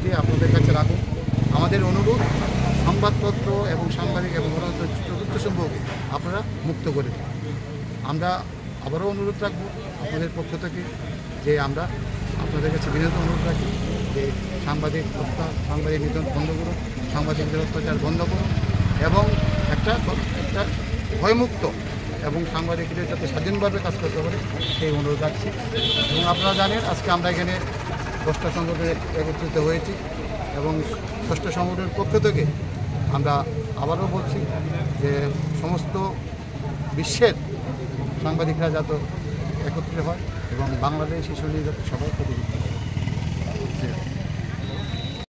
দিয়ে আপনাদের কাছে রাখুন। আমাদের অনুরোধ, সংবাদপত্র এবং সাংবাদিক এবং চতুর্থ সমূহকে আপনারা মুক্ত করে দিন। আমরা আবারও অনুরোধ রাখব আপনাদের পক্ষ থেকে যে আমরা আপনাদের কাছে বিনীত অনুরোধ রাখি যে সাংবাদিক হত্যা, সাংবাদিক নিধন বন্ধ করুন, সাংবাদিকদের অত্যাচার বন্ধ করুন এবং একটা ভয়মুক্ত এবং সাংবাদিকদের যাতে স্বাধীনভাবে কাজ করতে পারে সেই অনুরোধ রাখছি। এবং আপনারা জানেন আজকে আমরা এখানে 10টা সংগঠনে একত্রিত হয়েছি এবং 6টা সংগঠনের পক্ষ থেকে আমরা আবারও বলছি যে সমস্ত বিশ্বের সাংবাদিকরা যাতে একত্রিত হয় এবং বাংলাদেশ শিশু নিয়ে যাতে সবাই প্রতিযোগিতা